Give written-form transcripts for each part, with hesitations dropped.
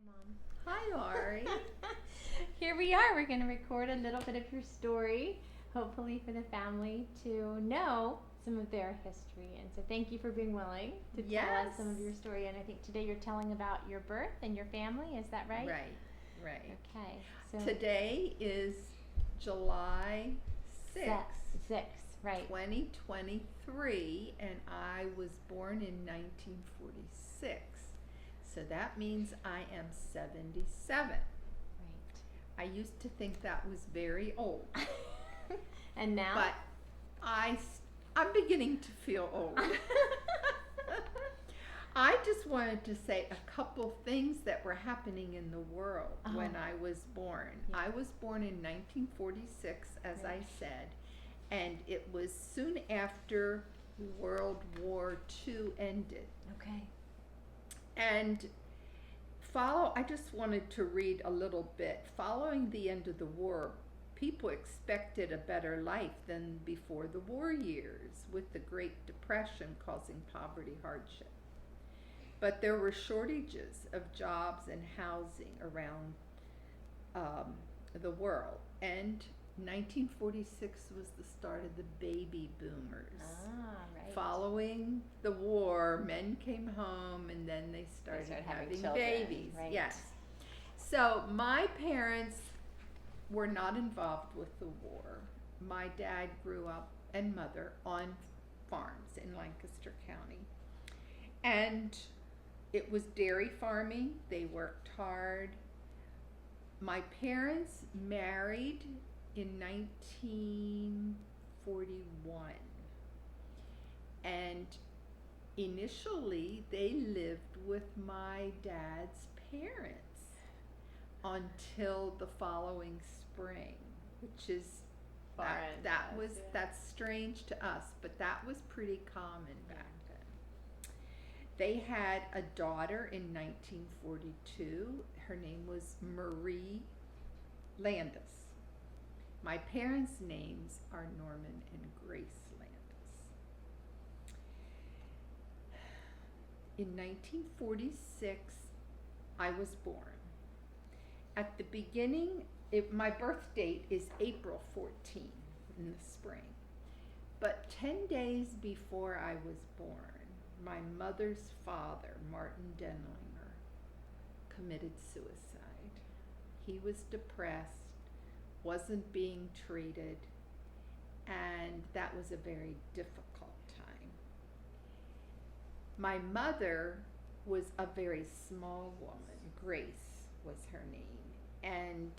Mom. Hi, Laurie. Here we are. We're going to record a little bit of your story, hopefully for the family to know some of their history. And so thank you for being willing to tell us some of your story. And I think today you're telling about your birth and your family. Is that right? Right. Okay. So Today is July 6th, 6, right. 2023, and I was born in 1946. So that means I am 77. Right. I used to think that was very old. And now? But I'm beginning to feel old. I just wanted to say a couple things that were happening in the world when I was born. Yeah. I was born in 1946, as I said, and it was soon after World War II ended. Okay. And I just wanted to read a little bit. Following the end of the war, people expected a better life than before the war years, with the Great Depression causing poverty hardship. But there were shortages of jobs and housing around the world. And 1946 was the start of the baby boomers. Right. Following the war, men came home and then they started having babies. Right. Yes. So my parents were not involved with the war. My dad grew up, and mother, on farms in Lancaster County. And it was dairy farming. They worked hard. My parents married in 1941. And initially, they lived with my dad's parents until the following spring, which is that's strange to us, but that was pretty common back then. They had a daughter in 1942. Her name was Marie Landis. My parents' names are Norman and Grace Landis. In 1946, I was born. At the beginning, my birth date is April 14 in the spring. But 10 days before I was born, my mother's father, Martin Denlinger, committed suicide. He was depressed, wasn't being treated, and that was a very difficult time. My mother was a very small woman. Grace was her name. And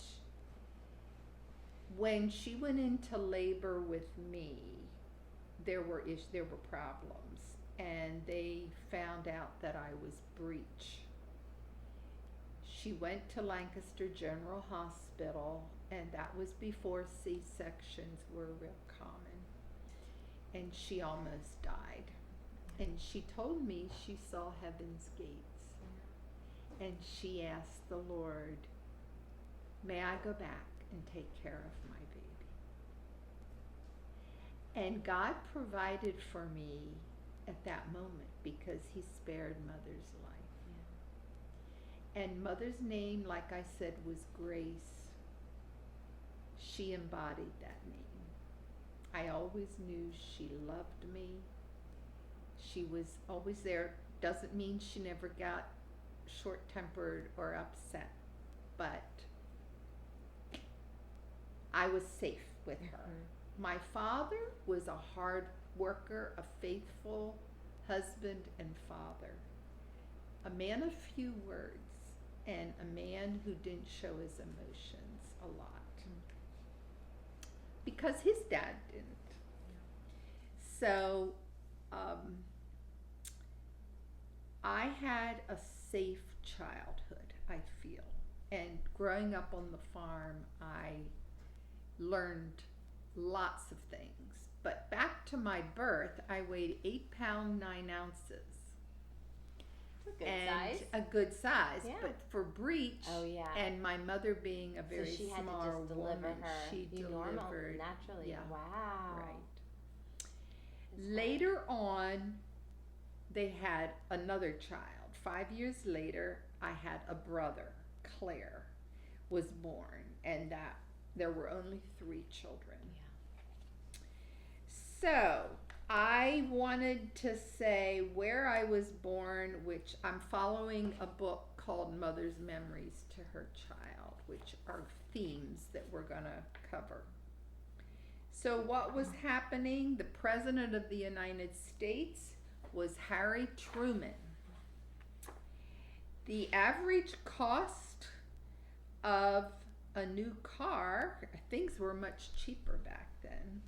when she went into labor with me, there were problems, and they found out that I was breech. She went to Lancaster General Hospital, and that was before C-sections were real common, and she almost died. And she told me she saw heaven's gates, and she asked the Lord, may I go back and take care of my baby? And God provided for me at that moment because he spared mother's life. And mother's name, like I said, was Grace. She embodied that name. I always knew she loved me. She was always there. Doesn't mean she never got short-tempered or upset, but I was safe with her. My father was a hard worker, a faithful husband and father, a man of few words, and a man who didn't show his emotions a lot. Because his dad didn't. So I had a safe childhood, I feel. And growing up on the farm, I learned lots of things. But back to my birth, I weighed 8 pounds 9 ounces. A good size, yeah. But for breech, and my mother being a very so she small had to just woman, deliver her. she delivered naturally. Yeah, Wow. right. Later on, they had another child. 5 years later, I had a brother, Claire, was born, and that there were only 3 children. Yeah. So I wanted to say where I was born, which I'm following a book called Mother's Memories to Her Child, which are themes that we're going to cover. So what was happening? The President of the United States was Harry Truman. The average cost of a new car, things were much cheaper back then.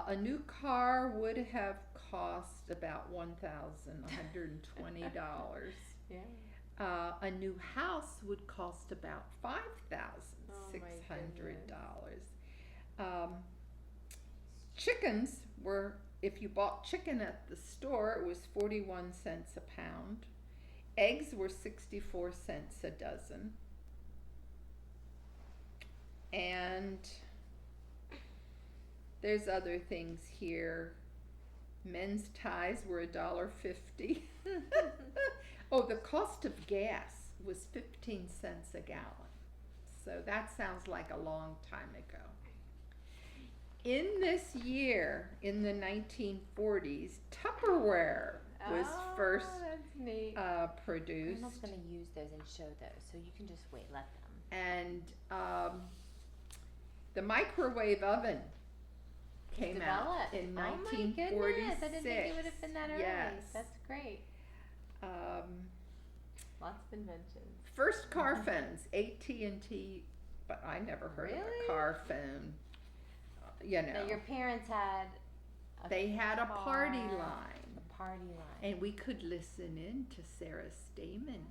A new car would have cost about $1,120. Yeah. A new house would cost about $5,600. Chickens were, if you bought chicken at the store, it was 41 cents a pound. Eggs were 64 cents a dozen. And there's other things here. Men's ties were $1.50. Oh, the cost of gas was 15 cents a gallon. So that sounds like a long time ago. In this year, in the 1940s, Tupperware was first That's neat. produced. Grandma's going to use those and show those, so you can just wait, let them. And the microwave oven came out in 1946. Oh my goodness, I didn't think it would have been that early. Yes. That's great. Lots of inventions. First car phones, AT&T, but I never heard of a Really? car phone. You know, That your parents had they had a party car, line, A party line. and we could listen in to Sarah Stamen,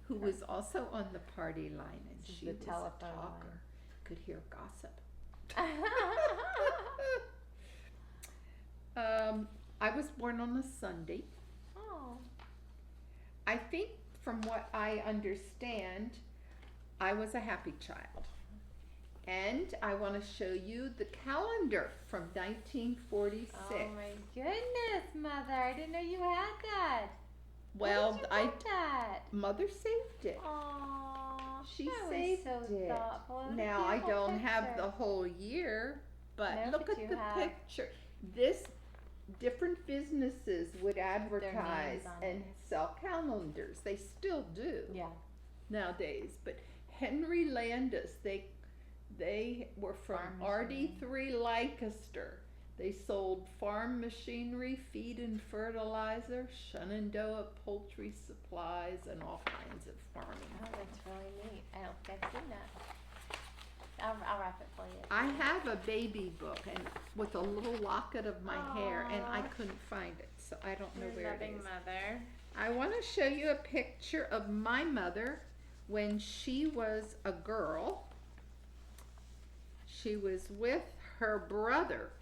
who was also on the party line, and This is she the was a telephone talker. line. Could hear gossip. I was born on a Sunday. Oh. I think from what I understand, I was a happy child. And I want to show you the calendar from 1946. Oh my goodness, Mother! I didn't know you had that. Well, Where did you get that? Mother saved it. Aww, She that saved was so it. thoughtful. What a Now I beautiful don't have picture. the whole year, but No, look but at you the have- picture. This different businesses would advertise on and sell calendars. They still do Yeah. nowadays. But Henry Landis, they were from Farm RD3 Lancaster. They sold farm machinery, feed and fertilizer, Shenandoah poultry supplies, and all kinds of farming. Oh, that's really neat. I don't think I've seen that. I'll wrap it for you. I have a baby book and with a little locket of my hair, and I Aw. couldn't find it, so I don't know Your where it loving is. mother. I want to show you a picture of my mother when she was a girl. She was with her brother,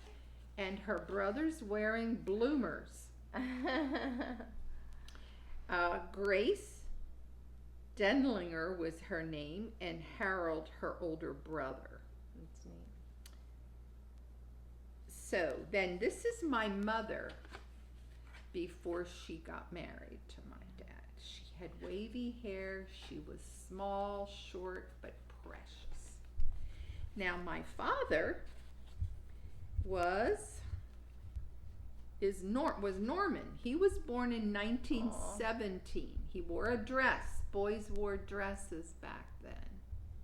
and her brother's wearing bloomers. Grace Denlinger was her name, and Harold her older brother. That's neat. So then this is my mother before she got married to my dad. She had wavy hair. She was small, short, but precious. Now my father was Norman. He was born in 1917. He wore a dress. Boys wore dresses back then.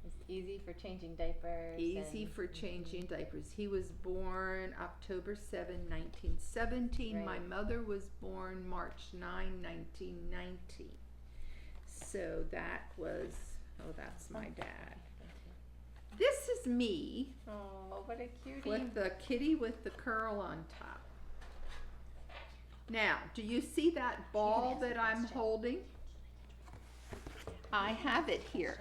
It's easy for changing diapers. Easy for changing diapers. He was born October 7, 1917. Right. My mother was born March 9, 1919. So that was, that's my dad. This is me Oh, what a cutie. with the kitty with the curl on top. Now, do you see that ball that I'm holding? I have it here.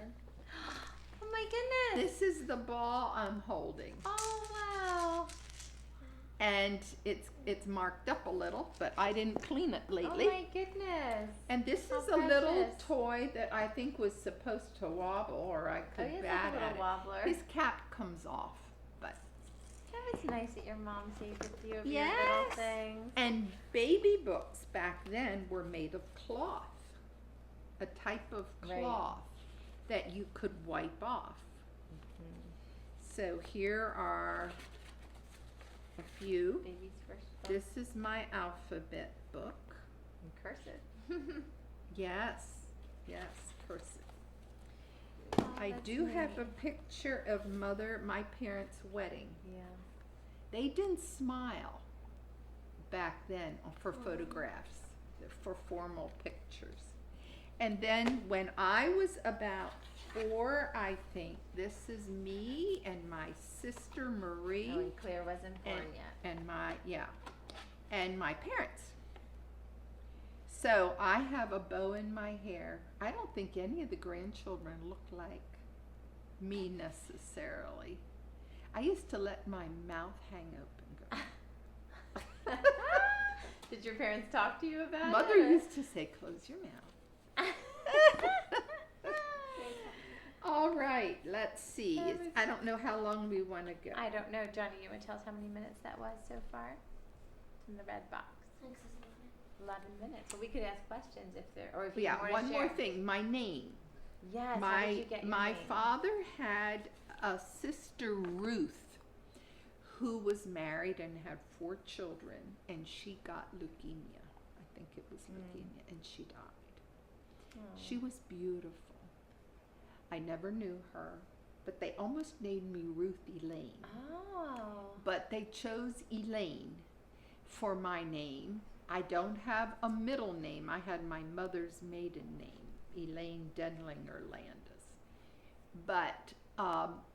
Oh my goodness. This is the ball I'm holding. Oh wow. And it's marked up a little, but I didn't clean it lately. Oh my goodness. And this How is a little precious. toy that I think was supposed to wobble, or I Oh, could he has bat like a at little it. wobbler. His cap comes off, but That was nice that your mom saved a few of your Yes. little things. And baby books back then were made of cloth, a type of Right. cloth that you could wipe off. So here are a few. Baby's first book. This is my alphabet book. In cursive. Yes, cursive. Oh, I that's do have a neat. picture of my parents' wedding. Yeah. They didn't smile back then for photographs, for formal pictures. And then when I was about 4, I think, this is me and my sister Marie Oh, and Claire wasn't born yet. and my parents. So I have a bow in my hair. I don't think any of the grandchildren look like me necessarily. I used to let my mouth hang open. Go. Did your parents talk to you about Mother it? used to say, "Close your mouth." All right, let's see. That was- I don't know how long we want to go. I don't know, Johnny. You want to tell us how many minutes that was so far? It's in the red box. 11 minutes. So we could ask questions if there, or if you Yeah, want one to more share. thing. My name. Yes. How did you get your My name? father had a sister Ruth who was married and had 4 children, and she got leukemia. I think it was leukemia, and she died. Oh. She was beautiful. I never knew her, but they almost named me Ruth Elaine. Oh. But they chose Elaine for my name. I don't have a middle name. I had my mother's maiden name, Elaine Denlinger Landis. But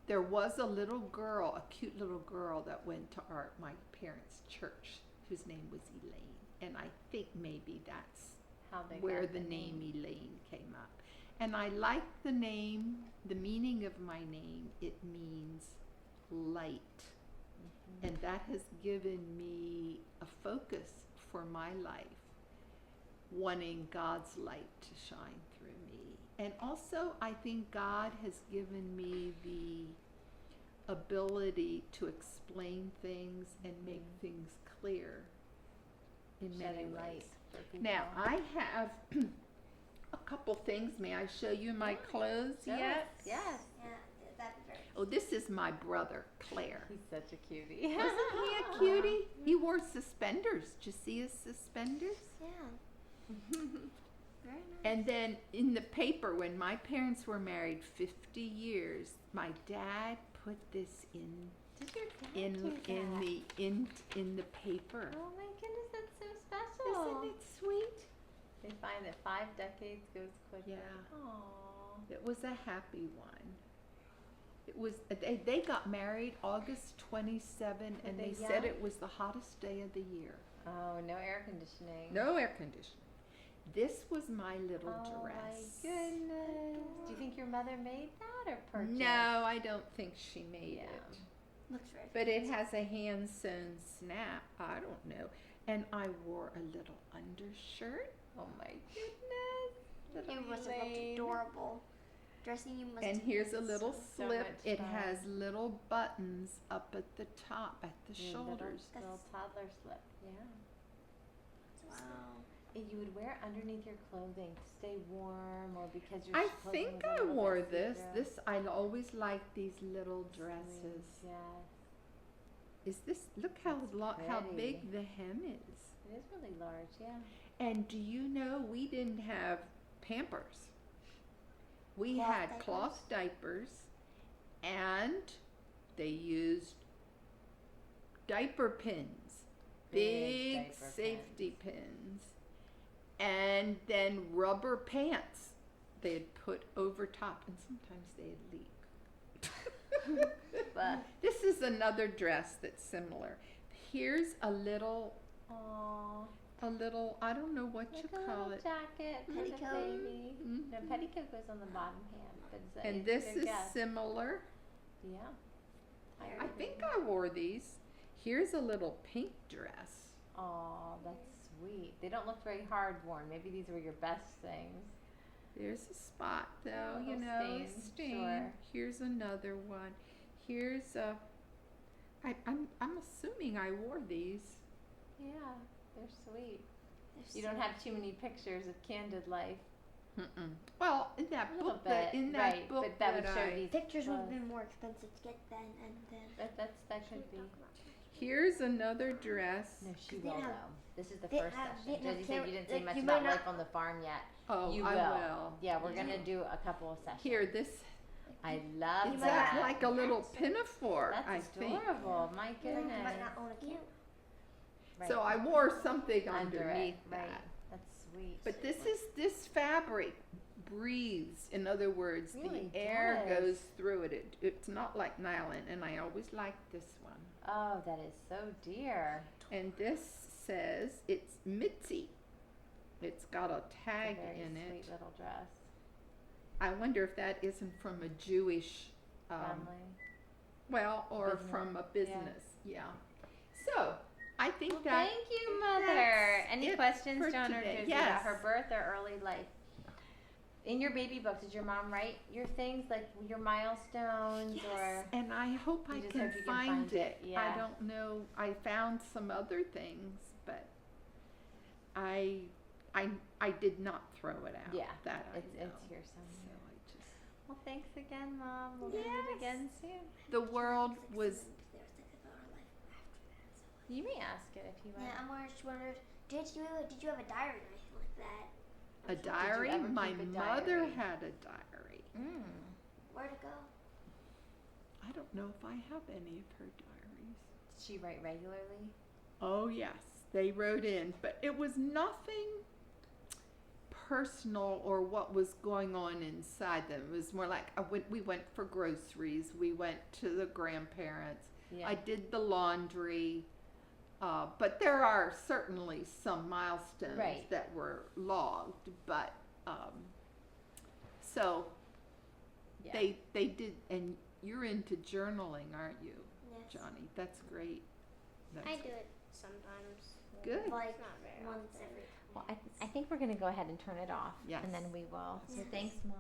there was a little girl, a cute little girl that went to my parents' church, whose name was Elaine. And I think maybe that's How they where got the name Elaine came up. And I like the name, the meaning of my name. It means light. Mm-hmm. And that has given me a focus for my life, wanting God's light to shine through me. And also, I think God has given me the ability to explain things and make things clear in many Shedding ways. light for people. Now, I have a couple things. May I show you my clothes Yes. yet? Yes. Yeah, that'd be very. Oh, this is my brother, Claire. He's such a cutie. Wasn't he a cutie? He wore suspenders. Did you see his suspenders? Yeah. Very nice. And then in the paper, when my parents were married 50 years, my dad put this in Did your dad do that? in the paper. Oh my goodness, that's so special. Isn't it sweet? They find that 5 decades goes quickly. Yeah. Aww. It was a happy one. It was. They got married August 27, and they they said young? it was the hottest day of the year. Oh, no air conditioning. No air conditioning. This was my little Oh dress. my goodness. Do you think your mother made that or purchased? No, I don't think she made Yeah. it. Looks very. But it has a hand sewn snap. I don't know. And I wore a little undershirt. Oh my goodness. You Little must have looked Elaine. adorable. Dressing you must. And have here's a been little so slip. much It fun. has little buttons up at the top, at the Your shoulders. Little toddler slip. Yeah. Wow. And you would wear underneath your clothing to stay warm or because your I clothing think was a I little wore bit this. see-through? I always liked these little dresses. Sleeves, yes. Is this, look how That's how pretty. big the hem is. It is really large, yeah. And do you know we didn't have Pampers? We Cloth had diapers? cloth diapers, and they used diaper pins, big diaper safety pins, and then rubber pants they'd put over top, and sometimes they'd leak. But This is another dress that's similar. Here's a little, aww. I don't know what Like you a call little it. jacket for the Petticoat. baby. Mhm. No, petticoat goes on the bottom hand, but it's And it's this a good is guess. similar. Yeah. I think I wore these. Here's a little pink dress. Aw, that's sweet. They don't look very hard worn. Maybe these were your best things. There's a spot though, A you little know, stain, stain. sure. Here's another one. Here's a, I'm assuming I wore these. Yeah, they're sweet. There's You don't have too many pictures of candid life. Mm-mm. Well, in that A little book, bit, in that right, book but that would show I- these pictures would have clothes. been more expensive to get then and then. That could be. Here's another dress. No, she Because they will have- though. This is the they first have- session. they have Josie said camera- you didn't say like, much you about might not- life on the farm yet. Oh, You I will. Yeah, we're Yeah. gonna do a couple of sessions. Here, this I love is that. that like a little pinafore, That's I think. adorable. My Like, goodness. you might not own a camera. Right. So I wore something Under underneath it, that. right? That's sweet. But this fabric breathes. In other words, Really the air does. goes through it. It's not like nylon, and I always liked this one. Oh, that is so dear. And this says it's Mitzi. It's got a It's tag a very in sweet it. little dress. I wonder if that isn't from a Jewish, Family. well, or Business. from a business. Yeah. So I think Well, that thank you, Mother. that's Any it questions, for John or today. Josie, Yes. about her birth or early life? In your baby book, did your mom write your things, like your milestones, yes, or and I hope I You just can hope you can find find it. it, yeah. I don't know. I found some other things, but I did not throw it out. Yeah, that I it's know. here So somewhere? I just Well, thanks again, Mom. We'll meet Yes. again soon. the world was They were thinking about our life after that. You may ask it if you want. Yeah, I'm just wondered, did you have a diary or anything like that? a diary. ever My keep a mother diary? had a diary. Mm. Where'd it go? I don't know if I have any of her diaries. Did she write regularly? Oh yes, they wrote in, but it was nothing personal or what was going on inside them. It was more like we went for groceries, we went to the grandparents, Yeah. I did the laundry, but there are certainly some milestones Right. that were logged, but so Yeah. they did, and you're into journaling, aren't you, Yes. Johnny? That's great. That's do it sometimes. good. Like Not very once often. every. Well, I think we're going to go ahead and turn it off. Yes. And then we will. So Yes. thanks, Mom.